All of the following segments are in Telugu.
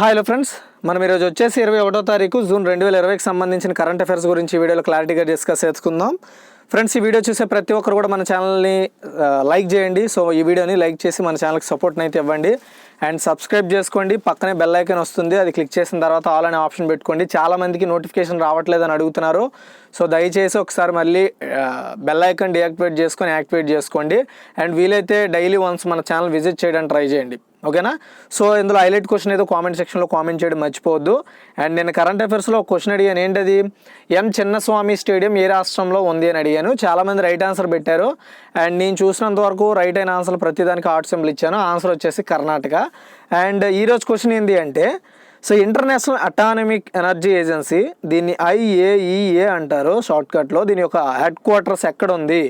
హలో ఫ్రెండ్స్, మనం ఈరోజు వచ్చేసి 21వ తారీఖు జూన్ 2020కి సంబంధించిన కరెంట్ అఫైర్స్ గురించి ఈ వీడియోలో క్లారిటీగా డిస్కస్ చేసుకుందాం. ఫ్రెండ్స్, ఈ వీడియో చూసే ప్రతి ఒక్కరు కూడా మన ఛానల్ని లైక్ చేయండి. సో ఈ వీడియోని లైక్ చేసి మన ఛానల్కి సపోర్ట్ని అయితే ఇవ్వండి అండ్ సబ్స్క్రైబ్ చేసుకోండి. పక్కనే బెల్ ఐకాన్ వస్తుంది, అది క్లిక్ చేసిన తర్వాత ఆల్ అనే ఆప్షన్ పెట్టుకోండి. చాలామందికి నోటిఫికేషన్ రావట్లేదని అడుగుతున్నారు. సో దయచేసి ఒకసారి మళ్ళీ బెల్ ఐకాన్ డియాక్టివేట్ చేసుకొని యాక్టివేట్ చేసుకోండి అండ్ వీలైతే డైలీ వన్స్ మన ఛానల్ విజిట్ చేయడానికి ట్రై చేయండి. ఓకేనా? సో ఇందులో హైలైట్ క్వశ్చన్ ఏదో కామెంట్ సెక్షన్లో కామెంట్ చేయడం మర్చిపోవద్దు. అండ్ నేను కరెంట్ అఫైర్స్లో ఒక క్వశ్చన్ అడిగాను. ఏంటది? ఎం చిన్నస్వామి స్టేడియం ఏ రాష్ట్రంలో ఉంది అని అడిగాను. చాలామంది రైట్ ఆన్సర్ పెట్టారు అండ్ నేను చూసినంత వరకు రైట్ అయిన ఆన్సర్ ప్రతిదానికి హార్ట్ సింబల్ ఇచ్చాను. ఆన్సర్ వచ్చేసి కర్ణాటక. అండ్ ఈరోజు క్వశ్చన్ ఏంటి అంటే, so international atomic energy agency, దీన్ని IAEA అంటారు షార్ట్కట్లో. దీని యొక్క హెడ్ క్వార్టర్స్ ఎక్కడ ఉంది?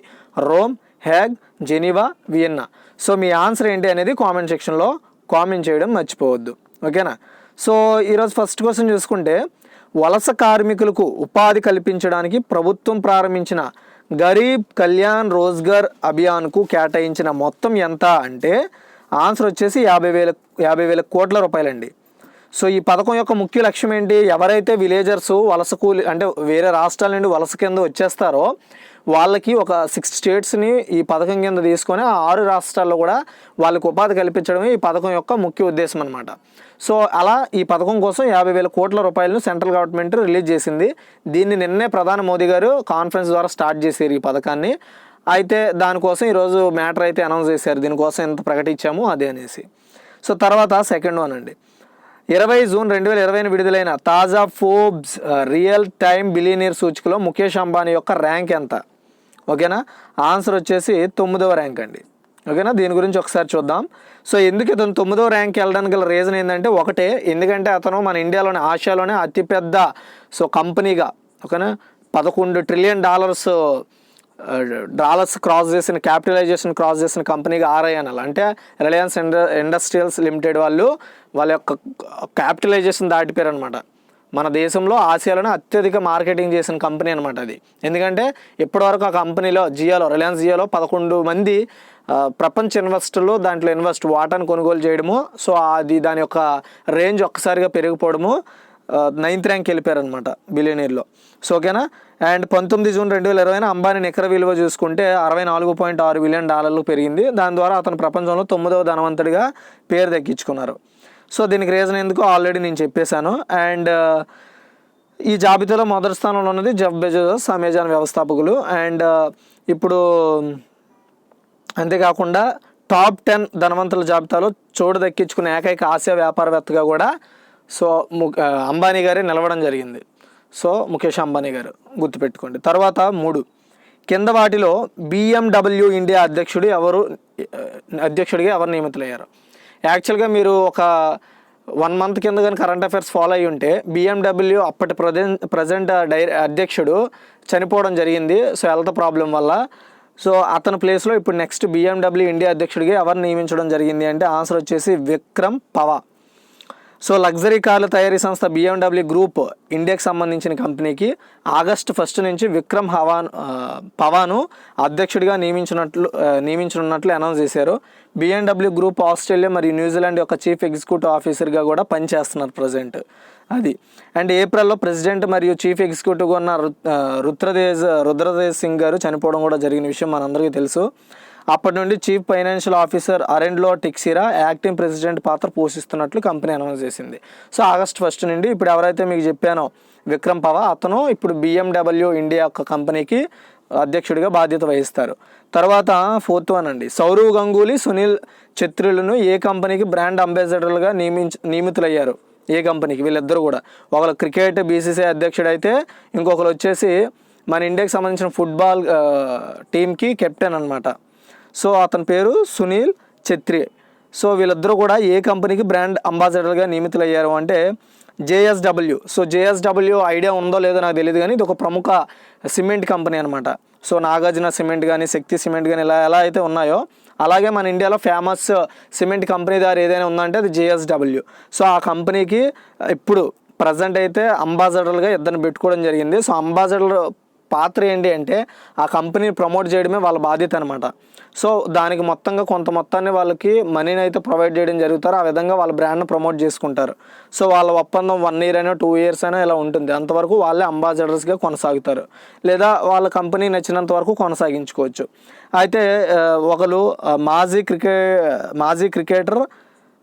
Rome, Hague, Geneva, Vienna. So మీ ఆన్సర్ ఏంటి అనేది కామెంట్ సెక్షన్లో కామెంట్ చేయడం మర్చిపోవద్దు. ఓకేనా? సో ఈరోజు ఫస్ట్ క్వశ్చన్ చూసుకుంటే, వలస కార్మికులకు ఉపాధి కల్పించడానికి ప్రభుత్వం ప్రారంభించిన గరీబ్ కళ్యాణ్ రోజ్గర్ అభియాన్కు కేటాయించిన మొత్తం ఎంత అంటే ఆన్సర్ వచ్చేసి 50,000 కోట్ల రూపాయలండి. సో ఈ పథకం యొక్క ముఖ్య లక్ష్యం ఏంటి? ఎవరైతే విలేజర్స్ వలస కూలి అంటే వేరే రాష్ట్రాల నుండి వలస కింద వచ్చేస్తారో వాళ్ళకి ఒక 6 స్టేట్స్ని ఈ పథకం కింద తీసుకొని ఆ 6 రాష్ట్రాల్లో కూడా వాళ్ళకి ఉపాధి కల్పించడమే ఈ పథకం యొక్క ముఖ్య ఉద్దేశం అనమాట. సో అలా ఈ పథకం కోసం 50,000 కోట్ల రూపాయలను సెంట్రల్ గవర్నమెంట్ రిలీజ్ చేసింది. దీన్ని నిన్నే ప్రధాని మోదీ గారు కాన్ఫరెన్స్ ద్వారా స్టార్ట్ చేశారు ఈ పథకాన్ని. అయితే దానికోసం ఈరోజు మ్యాటర్ అయితే అనౌన్స్ చేశారు, దీనికోసం ఎంత ప్రకటించాము అదే అనేసి. సో తర్వాత సెకండ్ వన్ అండి, 20 జూన్ 2020 విడుదలైన తాజా ఫోర్బ్స్ రియల్ టైమ్ బిలియనీర్ సూచికలో ముఖేష్ అంబానీ యొక్క ర్యాంక్ ఎంత? ఓకేనా? ఆన్సర్ వచ్చేసి 9వ ర్యాంక్ అండి. ఓకేనా? దీని గురించి ఒకసారి చూద్దాం. సో ఎందుకు ఇతను 9వ ర్యాంక్ వెళ్ళడానికి గల రీజన్ ఏంటంటే, ఒకటే, ఎందుకంటే అతను మన ఇండియాలోనే ఆసియాలోనే అతిపెద్ద కంపెనీగా, ఓకేనా, $11 ట్రిలియన్ క్రాస్ చేసిన క్యాపిటలైజేషన్ క్రాస్ చేసిన కంపెనీగా RINL అంటే రిలయన్స్ ఇండస్ట్రియల్స్ లిమిటెడ్ వాళ్ళ యొక్క క్యాపిటలైజేషన్ దాటిపోయారు అనమాట. మన దేశంలో ఆసియాలోనే అత్యధిక మార్కెటింగ్ చేసిన కంపెనీ అనమాట అది. ఎందుకంటే ఇప్పటివరకు ఆ కంపెనీలో రిలయన్స్ జియోలో 11 మంది ప్రపంచ ఇన్వెస్టర్లు దాంట్లో వాటాను కొనుగోలు చేయడము. సో అది దాని యొక్క రేంజ్ ఒక్కసారిగా పెరిగిపోవడము, 9th ర్యాంక్ వెళ్ళిపోయారు అనమాట బిలియనీర్లో. సో ఓకేనా? అండ్ 19 జూన్ 2020 అంబానీ నికర విలువ చూసుకుంటే $64.6 బిలియన్ పెరిగింది. దాని ద్వారా అతను ప్రపంచంలో 9వ ధనవంతుడిగా పేరు దక్కించుకున్నారు. సో దీనికి రీజన్ ఎందుకో ఆల్రెడీ నేను చెప్పేశాను. అండ్ ఈ జాబితాలో మొదటి స్థానంలో ఉన్నది జెఫ్ బెజోస్, అమెజాన్ వ్యవస్థాపకులు. అండ్ ఇప్పుడు అంతేకాకుండా టాప్ 10 ధనవంతుల జాబితాలో చోటు దక్కించుకున్న ఏకైక ఆసియా వ్యాపారవేత్తగా కూడా సో అంబానీ గారే నిలవడం జరిగింది. సో ముఖేష్ అంబానీ గారు గుర్తుపెట్టుకోండి. తర్వాత 3 కింద వాటిలో BMW ఇండియా అధ్యక్షుడిగా ఎవరు నియమితులయ్యారు? యాక్చువల్గా మీరు ఒక 1 మంత్ కింద కానీ కరెంట్ అఫైర్స్ ఫాలో అయ్యి ఉంటే BMW అప్పటి ప్రజెంట్ అధ్యక్షుడు చనిపోవడం జరిగింది. సో హెల్త్ ప్రాబ్లం వల్ల. సో అతని ప్లేస్లో ఇప్పుడు నెక్స్ట్ BMW ఇండియా అధ్యక్షుడిగా ఎవరు నియమించడం జరిగింది అంటే ఆన్సర్ వచ్చేసి విక్రమ్ పవా. సో లగ్జరీ కార్ల తయారీ సంస్థ BMW గ్రూప్ ఇండియాకి సంబంధించిన కంపెనీకి ఆగస్టు 1 నుంచి విక్రమ్ పవాను అధ్యక్షుడిగా నియమించనున్నట్లు అనౌన్స్ చేశారు. BMW గ్రూప్ ఆస్ట్రేలియా మరియు న్యూజిలాండ్ యొక్క చీఫ్ ఎగ్జిక్యూటివ్ ఆఫీసర్గా కూడా పనిచేస్తున్నారు ప్రజెంట్ అది. అండ్ ఏప్రిల్లో ప్రెసిడెంట్ మరియు చీఫ్ ఎగ్జిక్యూటివ్గా ఉన్న రుద్రదేజ్ సింగ్ గారు చనిపోవడం కూడా జరిగిన విషయం మనందరికీ తెలుసు. అప్పటి నుండి చీఫ్ ఫైనాన్షియల్ ఆఫీసర్ అరెండ్లో టిక్సిరా యాక్టింగ్ ప్రెసిడెంట్ పాత్ర పోషిస్తున్నట్లు కంపెనీ అనౌన్స్ చేసింది. సో ఆగస్టు 1 నుండి ఇప్పుడు ఎవరైతే మీకు చెప్పానో విక్రమ్ పవా, అతను ఇప్పుడు BMW ఇండియా యొక్క కంపెనీకి అధ్యక్షుడిగా బాధ్యత వహిస్తారు. తర్వాత 4th వన్ అండి, సౌరవ్ గంగూలీ, సునీల్ ఛెత్రీలను ఏ కంపెనీకి బ్రాండ్ అంబాసిడర్లుగా నియమితులయ్యారు? ఏ కంపెనీకి? వీళ్ళిద్దరూ కూడా, ఒకరు క్రికెట్ BCCI అధ్యక్షుడు అయితే ఇంకొకరు వచ్చేసి మన ఇండియాకి సంబంధించిన ఫుట్బాల్ టీంకి కెప్టెన్ అనమాట. సో అతని పేరు సునీల్ ఛెత్రీ. సో వీళ్ళిద్దరూ కూడా ఏ కంపెనీకి బ్రాండ్ అంబాసిడర్గా నియమితులయ్యారు అంటే JSW. సో JSW ఐడియా ఉందో లేదో నాకు తెలియదు, కానీ ఇది ఒక ప్రముఖ సిమెంట్ కంపెనీ అనమాట. సో నాగార్జున సిమెంట్ కానీ శక్తి సిమెంట్ కానీ ఎలా అయితే ఉన్నాయో అలాగే మన ఇండియాలో ఫేమస్ సిమెంట్ కంపెనీ దారి ఏదైనా ఉందంటే అది JSW. సో ఆ కంపెనీకి ఇప్పుడు ప్రజెంట్ అయితే అంబాసిడర్లుగా ఇద్దరిని పెట్టుకోవడం జరిగింది. సో అంబాసిడర్ పాత్ర ఏంటి అంటే ఆ కంపెనీని ప్రమోట్ చేయడమే వాళ్ళ బాధ్యత అనమాట. సో దానికి మొత్తంగా కొంత మొత్తాన్ని వాళ్ళకి మనీని అయితే ప్రొవైడ్ చేయడం జరుగుతారు. ఆ విధంగా వాళ్ళ బ్రాండ్ను ప్రమోట్ చేసుకుంటారు. సో వాళ్ళ ఒప్పందం 1 year అయినా 2 years అయినా ఇలా ఉంటుంది. అంతవరకు వాళ్ళే అంబాసిడర్స్గా కొనసాగుతారు, లేదా వాళ్ళ కంపెనీ నచ్చినంత వరకు కొనసాగించుకోవచ్చు. అయితే ఒకరు మాజీ క్రికెటర్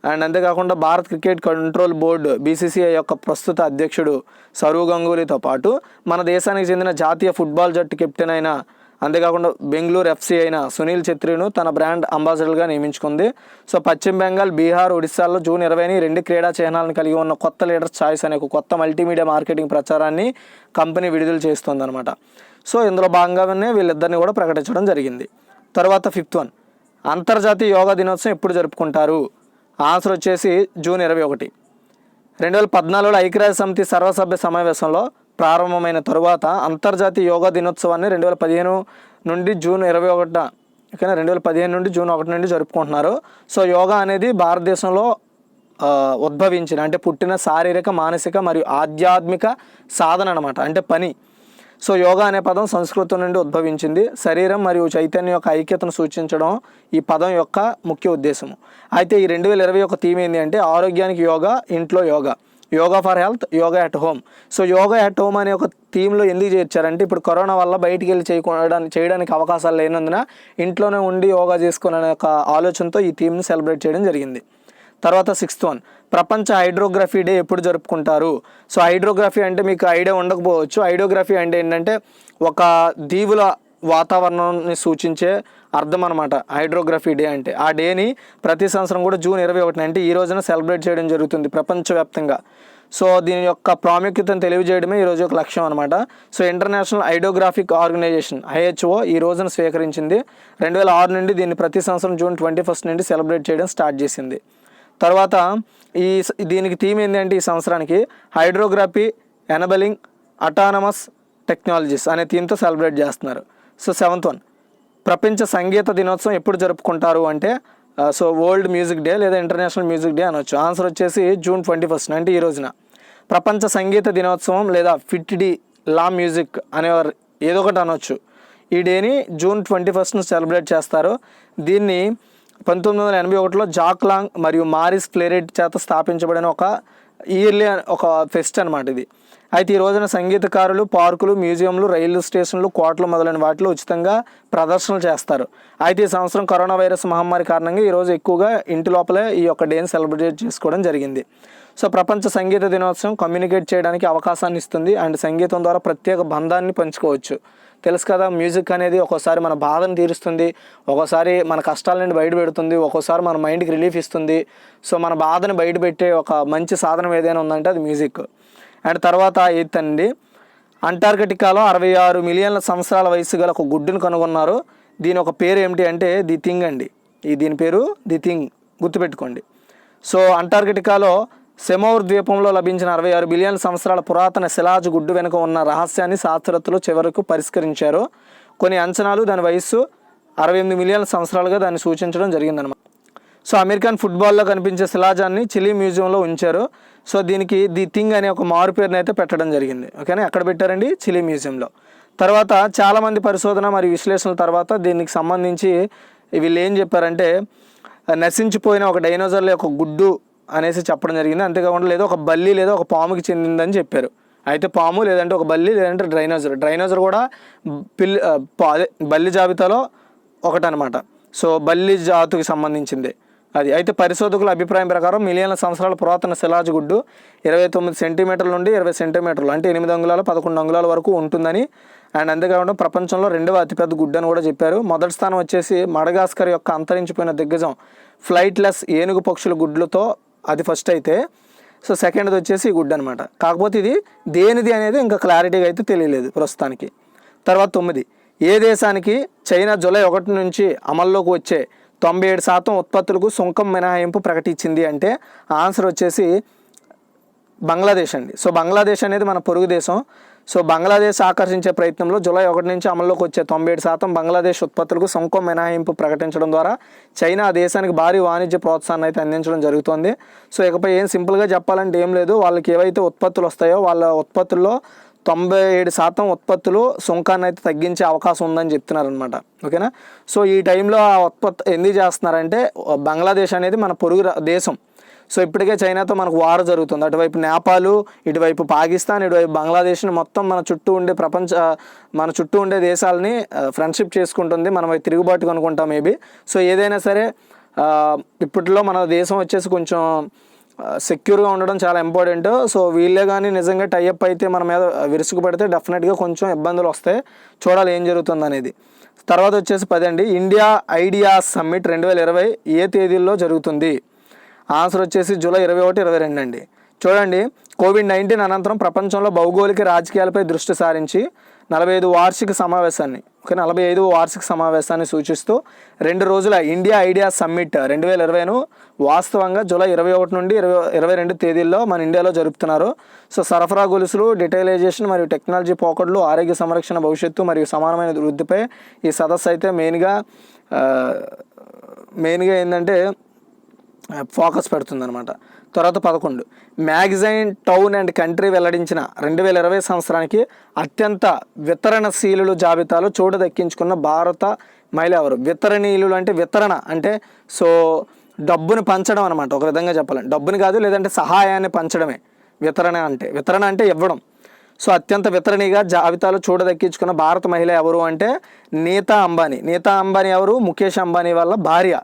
అండ్ అంతేకాకుండా Bharat cricket control board BCCI యొక్క ప్రస్తుత అధ్యక్షుడు సౌరవ్ గంగూలీతో పాటు మన దేశానికి చెందిన జాతీయ ఫుట్బాల్ జట్టు కెప్టెన్ అయిన అంతేకాకుండా బెంగళూరు FC అయిన సునీల్ ఛెత్రీను తన బ్రాండ్ అంబాసిడర్గా నియమించుకుంది. సో పశ్చిమ బెంగాల్, బీహార్, ఒడిశాల్లో June 20ని 2 క్రీడా చిహ్నాలను కలిగి ఉన్న కొత్త లీడర్స్ చాయిస్ అనే ఒక కొత్త మల్టీమీడియా మార్కెటింగ్ ప్రచారాన్ని కంపెనీ విడుదల చేస్తుందన్నమాట. సో ఇందులో భాగంగానే వీళ్ళిద్దరిని కూడా ప్రకటించడం జరిగింది. తర్వాత 5th one, అంతర్జాతీయ యోగా దినోత్సవం ఎప్పుడు జరుపుకుంటారు? ఆన్సర్ వచ్చేసి June 21. 2014లో ఐక్యరాజ్య సమితి సర్వసభ్య సమావేశంలో ప్రారంభమైన తరువాత అంతర్జాతీయ యోగా దినోత్సవాన్ని 2015 నుండి June 21 ఓకేనా 2015 నుండి June 1 నుండి జరుపుకుంటున్నారు. సో యోగా అనేది భారతదేశంలో ఉద్భవించిన అంటే పుట్టిన శారీరక, మానసిక మరియు ఆధ్యాత్మిక సాధన అనమాట, అంటే పని. సో యోగా అనే పదం సంస్కృతం నుండి ఉద్భవించింది. శరీరం మరియు చైతన్యం యొక్క ఐక్యతను సూచించడం ఈ పదం యొక్క ముఖ్య ఉద్దేశము. అయితే ఈ 2021 థీమ్ ఏంటి అంటే ఆరోగ్యానికి యోగా, ఇంట్లో yoga, yoga for health, yoga at home. So yoga at home అనే ఒక థీమ్లో ఎందుకు చేర్చారంటే ఇప్పుడు కరోనా వల్ల బయటికి వెళ్ళి చేయడానికి అవకాశాలు లేనందున ఇంట్లోనే ఉండి యోగా చేసుకునే ఒక ఆలోచనతో ఈ థీమ్ని సెలబ్రేట్ చేయడం జరిగింది. తర్వాత 6th one, ప్రపంచ హైడ్రోగ్రఫీ డే ఎప్పుడు జరుపుకుంటారు? సో హైడ్రోగ్రఫీ అంటే మీకు ఐడియా ఉండకపోవచ్చు. హైడ్రోగ్రఫీ అంటే ఏంటంటే ఒక దీవుల వాతావరణాన్ని సూచించే అర్థం అనమాట హైడ్రోగ్రఫీ డే అంటే. ఆ డేని ప్రతి సంవత్సరం కూడా June 21 అంటే ఈ రోజున సెలబ్రేట్ చేయడం జరుగుతుంది ప్రపంచవ్యాప్తంగా. సో దీని యొక్క ప్రాముఖ్యతను తెలియజేయడమే ఈరోజు ఒక లక్ష్యం అనమాట. So international hydrographic organisation IHO ఈ రోజున స్వీకరించింది. 2006 నుండి దీన్ని ప్రతి సంవత్సరం June 21 నుండి సెలబ్రేట్ చేయడం స్టార్ట్ చేసింది. తర్వాత దీనికి థీమ్ ఏంటంటే ఈ సంవత్సరానికి హైడ్రోగ్రఫీ ఎనబలింగ్ అటానమస్ టెక్నాలజీస్ అనే థీమ్తో సెలబ్రేట్ చేస్తున్నారు. సో 7th one, ప్రపంచ సంగీత దినోత్సవం ఎప్పుడు జరుపుకుంటారు అంటే సో వరల్డ్ మ్యూజిక్ డే లేదా ఇంటర్నేషనల్ మ్యూజిక్ డే అనొచ్చు. ఆన్సర్ వచ్చేసి June 21 అంటే ఈ రోజున. ప్రపంచ సంగీత దినోత్సవం లేదా FIT లా మ్యూజిక్ అనేవారు ఏదో ఒకటి అనొచ్చు. ఈ డేని June 21 సెలబ్రేట్ చేస్తారు. దీన్ని 1981లో జాక్ లాంగ్ మరియు మారిస్ క్లేరెట్ చేత స్థాపించబడిన ఒక ఇయర్లీ ఒక ఫెస్ట్ అనమాట ఇది. అయితే ఈ రోజున సంగీతకారులు పార్కులు, మ్యూజియంలు, రైలు స్టేషన్లు, కోటలు మొదలైన వాటిలో ఉచితంగా ప్రదర్శనలు చేస్తారు. అయితే ఈ సంవత్సరం కరోనా వైరస్ మహమ్మారి కారణంగా ఈరోజు ఎక్కువగా ఇంటి లోపలే ఈ యొక్క డేని సెలబ్రేట్ చేసుకోవడం జరిగింది. సో ప్రపంచ సంగీత దినోత్సవం కమ్యూనికేట్ చేయడానికి అవకాశాన్ని ఇస్తుంది అండ్ సంగీతం ద్వారా ప్రత్యేక బంధాన్ని పంచుకోవచ్చు. తెలుసు కదా, మ్యూజిక్ అనేది ఒక్కోసారి మన బాధను తీరుస్తుంది, ఒక్కోసారి మన కష్టాల నుండి బయట పెడుతుంది, ఒక్కోసారి మన మైండ్కి రిలీఫ్ ఇస్తుంది. సో మన బాధను బయట పెట్టే ఒక మంచి సాధనం ఏదైనా ఉందంటే అది మ్యూజిక్. అండ్ తర్వాత 8th అండి, అంటార్కిటికాలో 66 మిలియన్ల సంవత్సరాల వయసు గల ఒక గుడ్డును కనుగొన్నారు. దీని ఒక పేరు ఏమిటి అంటే ది థింగ్ అండి. దీని పేరు ది థింగ్, గుర్తుపెట్టుకోండి. సో అంటార్కిటికాలో సెమౌర్ ద్వీపంలో లభించిన 66 బిలియన్ల సంవత్సరాల పురాతన శిలాజు గుడ్డు వెనుక ఉన్న రహస్యాన్ని శాస్త్రవేత్తలు చివరకు పరిష్కరించారు. కొన్ని అంచనాలు దాని వయస్సు 68 మిలియన్ల సంవత్సరాలుగా దాన్ని సూచించడం జరిగిందనమాట. సో అమెరికన్ ఫుట్బాల్లో కనిపించే శిలాజాన్ని చిలీ మ్యూజియంలో ఉంచారు. సో దీనికి ది థింగ్ అనే ఒక మారు పేరుని అయితే పెట్టడం జరిగింది. ఓకేనా, ఎక్కడ పెట్టారండి? చిలీ మ్యూజియంలో. తర్వాత చాలామంది పరిశోధన మరియు విశ్లేషణల తర్వాత దీనికి సంబంధించి వీళ్ళు ఏం చెప్పారంటే నశించిపోయిన ఒక డైనోసార్ల యొక్క గుడ్డు అనేసి చెప్పడం జరిగింది. అంతేకాకుండా లేదా ఒక బల్లి లేదా ఒక పాముకి చెందిందని చెప్పారు. అయితే పాము లేదంటే ఒక బల్లి లేదంటే డ్రైనోజర్ కూడా బల్లి జాబితాలో ఒకటనమాట. సో బల్లి జాతుకి సంబంధించింది అది. అయితే పరిశోధకుల అభిప్రాయం ప్రకారం మిలియన్ల సంవత్సరాల పురాతన శిలాజు గుడ్డు 29 సెంటీమీటర్ల నుండి 20 సెంటీమీటర్లు అంటే 8 అంగుళాలు 11 అంగుళాల వరకు ఉంటుందని అండ్ అంతేకాకుండా ప్రపంచంలో 2వ అతిపెద్ద గుడ్డు అని కూడా చెప్పారు. మొదటి స్థానం వచ్చేసి మడగాస్కర్ యొక్క అంతరించిపోయిన దిగ్గజం ఫ్లైట్లెస్ ఏనుగు పక్షుల గుడ్లతో అది ఫస్ట్ అయితే, సో సెకండ్ది వచ్చేసి ఈ గుడ్డు అనమాట. కాకపోతే ఇది దేనిది అనేది ఇంకా క్లారిటీగా అయితే తెలియలేదు ప్రస్తుతానికి. తర్వాత 9, ఏ దేశానికి చైనా జూలై 1 నుంచి అమల్లోకి వచ్చే 97% ఉత్పత్తులకు సుంకం మినహాయింపు ప్రకటించింది అంటే ఆన్సర్ వచ్చేసి బంగ్లాదేశ్ అండి. సో బంగ్లాదేశ్ అనేది మన పొరుగు దేశం. సో బంగ్లాదేశ్ ఆకర్షించే ప్రయత్నంలో జూలై 1 నుంచి అమల్లోకి వచ్చే 97% బంగ్లాదేశ్ ఉత్పత్తులకు సుంకం మినహాయింపు ప్రకటించడం ద్వారా చైనా ఆ దేశానికి భారీ వాణిజ్య ప్రోత్సాహాన్ని అయితే అందించడం జరుగుతుంది. సో ఇకపై ఏం సింపుల్గా చెప్పాలంటే ఏం లేదు, వాళ్ళకి ఏవైతే ఉత్పత్తులు వస్తాయో వాళ్ళ ఉత్పత్తుల్లో 97% ఉత్పత్తులు సుంకాన్ని అయితే తగ్గించే అవకాశం ఉందని చెప్తున్నారనమాట. ఓకేనా. సో ఈ టైంలో ఆ ఉత్పత్తి ఎందుకు చేస్తున్నారంటే బంగ్లాదేశ్ అనేది మన పొరుగు దేశం. సో ఇప్పటికే చైనాతో మనకు వార్ జరుగుతుంది. అటువైపు నేపాల్, ఇటువైపు పాకిస్తాన్, ఇటువైపు బంగ్లాదేశ్ని మొత్తం మన చుట్టూ ఉండే దేశాలని ఫ్రెండ్షిప్ చేసుకుంటుంది. మనం తిరుగుబాటు అనుకుంటాం మేబీ. సో ఏదైనా సరే ఇప్పట్లో మన దేశం వచ్చేసి కొంచెం సెక్యూర్గా ఉండడం చాలా ఇంపార్టెంట్. సో వీళ్ళే కానీ నిజంగా టైఅప్ అయితే మన మీద విరుసుకు పడితే డెఫినెట్గా కొంచెం ఇబ్బందులు వస్తాయి. చూడాలి ఏం జరుగుతుంది అనేది. తర్వాత వచ్చేసి 10 ఇండియా ఐడియా సమ్మిట్ 2020 ఏ తేదీల్లో జరుగుతుంది? ఆన్సర్ వచ్చేసి జూలై 21, 22 అండి. చూడండి, కోవిడ్-19 అనంతరం ప్రపంచంలో భౌగోళిక రాజకీయాలపై దృష్టి సారించి 45వ వార్షిక సమావేశాన్ని సూచిస్తూ 2 రోజుల ఇండియా ఐడియా సమ్మిట్ 2020ను వాస్తవంగా జూలై 21 నుండి 22 తేదీల్లో మన ఇండియాలో జరుపుతున్నారు. సో సరఫరా గొలుసులు, డిటైలైజేషన్ మరియు టెక్నాలజీ పోకడలు, ఆరోగ్య సంరక్షణ, భవిష్యత్తు మరియు సమానమైన వృద్ధిపై ఈ సదస్సు అయితే మెయిన్గా ఏంటంటే ఫోకస్ పెడుతుందన్నమాట. తర్వాత 11 మ్యాగజైన్ టౌన్ అండ్ కంట్రీ వెల్లడించిన 2020 సంవత్సరానికి అత్యంత వితరణశీలుల జాబితాలో చోటు దక్కించుకున్న భారత మహిళ ఎవరు? వితరణీయులు అంటే వితరణ అంటే సో డబ్బుని పంచడం అనమాట. ఒక విధంగా చెప్పాలంటే డబ్బుని కాదు, లేదంటే సహాయాన్ని పంచడమే వితరణ అంటే ఇవ్వడం. సో అత్యంత వితరణీగా జాబితాలో చోటు దక్కించుకున్న భారత మహిళ ఎవరు అంటే నీతా అంబానీ ఎవరు? ముఖేష్ అంబానీ వాళ్ళ భార్య.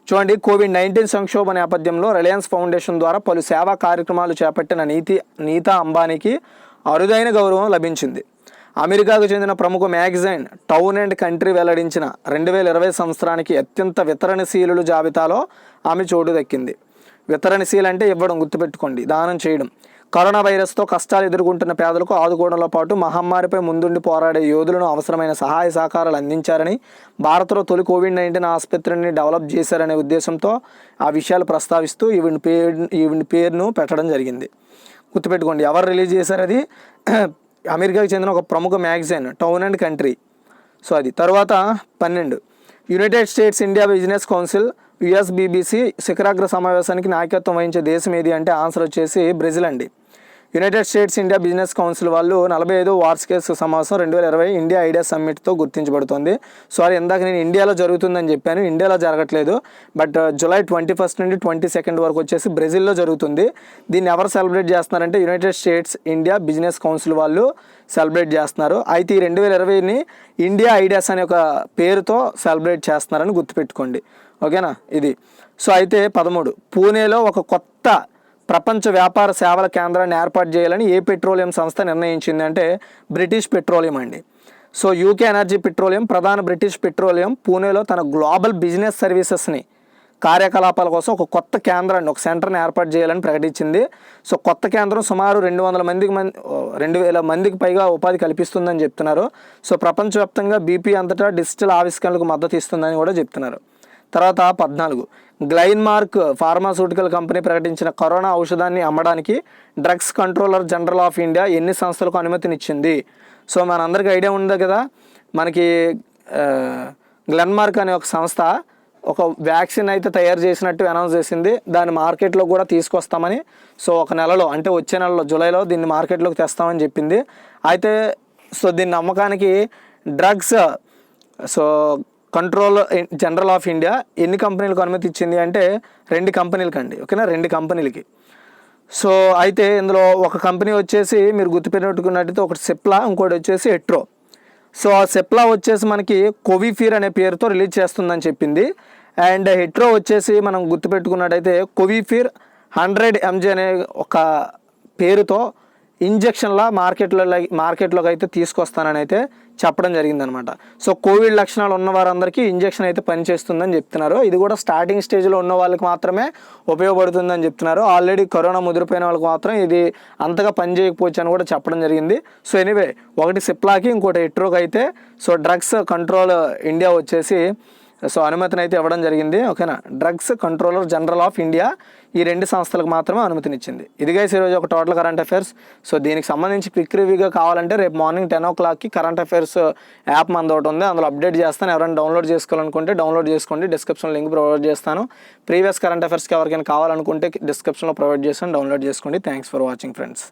చూడండి, కోవిడ్-19 సంక్షోభ నేపథ్యంలో రిలయన్స్ ఫౌండేషన్ ద్వారా పలు సేవా కార్యక్రమాలు చేపట్టిన నీతా అంబానీకి అరుదైన గౌరవం లభించింది. అమెరికాకు చెందిన ప్రముఖ మ్యాగజైన్ టౌన్ అండ్ కంట్రీ వెల్లడించిన 2020 సంవత్సరానికి అత్యంత వితరణశీలుల జాబితాలో ఆమె చోటు దక్కింది. వితరణశీల అంటే ఇవ్వడం, గుర్తుపెట్టుకోండి, దానం చేయడం. కరోనా వైరస్తో కష్టాలు ఎదుర్కొంటున్న పేదలకు ఆదుకోవడంలో పాటు మహమ్మారిపై ముందుండి పోరాడే యోధులను అవసరమైన సహాయ సహకారాలు అందించారని, భారత్లో తొలి కోవిడ్-19 ఆసుపత్రిని డెవలప్ చేశారనే ఉద్దేశంతో ఆ విషయాలు ప్రస్తావిస్తూ ఈవిడ పేరును పెట్టడం జరిగింది. గుర్తుపెట్టుకోండి, ఎవరు రిలీజ్ చేశారు? అది అమెరికాకు చెందిన ఒక ప్రముఖ magazine town and country. So అది. తర్వాత 12 United states India business council USBBC శిఖరాగ్ర సమావేశానికి నాయకత్వం వహించే దేశం ఏది అంటే ఆన్సర్ వచ్చేసి బ్రెజిల్ అండి. United states India business council వాళ్ళు 45వ వార్షిక సమావేశం 2020 ఇండియా ఐడియా సమ్మిట్తో గుర్తించబడుతుంది. సారీ, ఇందాక నేను ఇండియాలో జరుగుతుందని చెప్పాను, ఇండియాలో జరగట్లేదు. బట్ జూలై 21 నుండి 22 వరకు వచ్చేసి బ్రెజిల్లో జరుగుతుంది. దీన్ని ఎవరు సెలబ్రేట్ చేస్తున్నారంటే United states India business council వాళ్ళు సెలబ్రేట్ చేస్తున్నారు. అయితే ఈ 2020ని ఇండియా ఐడియాస్ అనే ఒక పేరుతో సెలబ్రేట్ చేస్తున్నారని గుర్తుపెట్టుకోండి. ఓకేనా. ఇది. సో అయితే 13 పూణేలో ఒక కొత్త ప్రపంచ వ్యాపార సేవల కేంద్రాన్ని ఏర్పాటు చేయాలని ఏ పెట్రోలియం సంస్థ నిర్ణయించింది అంటే బ్రిటిష్ పెట్రోలియం అండి. సో యూకే ఎనర్జీ పెట్రోలియం, ప్రధాన బ్రిటిష్ పెట్రోలియం పూణేలో తన గ్లోబల్ బిజినెస్ సర్వీసెస్ని కార్యకలాపాల కోసం ఒక కొత్త కేంద్రాన్ని, ఒక సెంటర్ని ఏర్పాటు చేయాలని ప్రకటించింది. సో కొత్త కేంద్రం సుమారు 2,000 మందికి పైగా ఉపాధి కల్పిస్తుందని చెప్తున్నారు. సో ప్రపంచవ్యాప్తంగా BP అంతటా డిజిటల్ ఆవిష్కరణలకు మద్దతు ఇస్తుందని కూడా చెప్తున్నారు. తర్వాత 14 గ్లైన్మార్క్ ఫార్మాస్యూటికల్ కంపెనీ ప్రకటించిన కరోనా ఔషధాన్ని అమ్మడానికి drugs controller general of India ఎన్ని సంస్థలకు అనుమతినిచ్చింది? సో మనందరికీ ఐడియా ఉంది కదా, మనకి గ్లెన్మార్క్ అనే ఒక సంస్థ ఒక వ్యాక్సిన్ అయితే తయారు చేసినట్టు అనౌన్స్ చేసింది. దాన్ని మార్కెట్లో కూడా తీసుకొస్తామని. సో ఒక నెలలో, అంటే వచ్చే నెలలో జూలైలో దీన్ని మార్కెట్లోకి తెస్తామని చెప్పింది. అయితే సో దీన్ని నమ్మకానికి drugs control general of India ఎన్ని కంపెనీలకు అనుమతి ఇచ్చింది అంటే 2 కంపెనీలకి అండి. ఓకేనా, 2 కంపెనీలకి. సో అయితే ఇందులో ఒక కంపెనీ వచ్చేసి మీరు గుర్తుపెట్టుకున్నట్టయితే ఒకటి సిప్లా, ఇంకోటి వచ్చేసి ఎట్రో. సో ఆ సిప్లా వచ్చేసి మనకి కోవిఫీర్ అనే పేరుతో రిలీజ్ చేస్తుందని చెప్పింది. అండ్ హెట్రో వచ్చేసి మనం గుర్తుపెట్టుకున్నట్టయితే కోవిఫీర్ 100 mg అనే ఒక పేరుతో ఇంజక్షన్లా మార్కెట్లోకి అయితే తీసుకొస్తానని అయితే చెప్పడం జరిగిందనమాట. సో కోవిడ్ లక్షణాలు ఉన్న వారందరికీ ఇంజక్షన్ అయితే పనిచేస్తుందని చెప్తున్నారు. ఇది కూడా స్టార్టింగ్ స్టేజ్లో ఉన్న వాళ్ళకి మాత్రమే ఉపయోగపడుతుందని చెప్తున్నారు. ఆల్రెడీ కరోనా ముదిరిపోయిన వాళ్ళకి మాత్రం ఇది అంతగా పనిచేయకపోవచ్చు అని కూడా చెప్పడం జరిగింది. సో ఎనీవే, ఒకటి సిప్లాకి, ఇంకోటి హెట్రోకి అయితే సో డ్రగ్స్ కంట్రోల్ ఇండియా వచ్చేసి సో అనుమతిని అయితే ఇవ్వడం జరిగింది. ఓకేనా. Drugs controller general of India ఈ 2 సంస్థలకు మాత్రమే అనుమతినిచ్చింది. ఇదిగా ఈరోజు ఒక టోటల్ కరెంట్ అఫైర్స్. సో దీనికి సంబంధించి క్విక్ రివ్యూగా కావాలంటే రేపు మార్నింగ్ 10 o'clockకి కరెంట్ అఫైర్స్ యాప్ మనది ఒకటి ఉంది, అందులో అప్డేట్ చేస్తాను. ఎవరైనా డౌన్లోడ్ చేసుకోవాలనుకుంటే డౌన్లోడ్ చేసుకోండి, డిస్క్రిప్షన్ లింక్ ప్రొవైడ్ చేస్తాను. ప్రీవియస్ కరెంట్ అఫైర్స్కి ఎవరికైనా కావాలనుకుంటే డిస్క్రిప్షన్లో ప్రొవైడ్ చేస్తాను, డౌన్లోడ్ చేసుకోండి. Thanks for watching friends.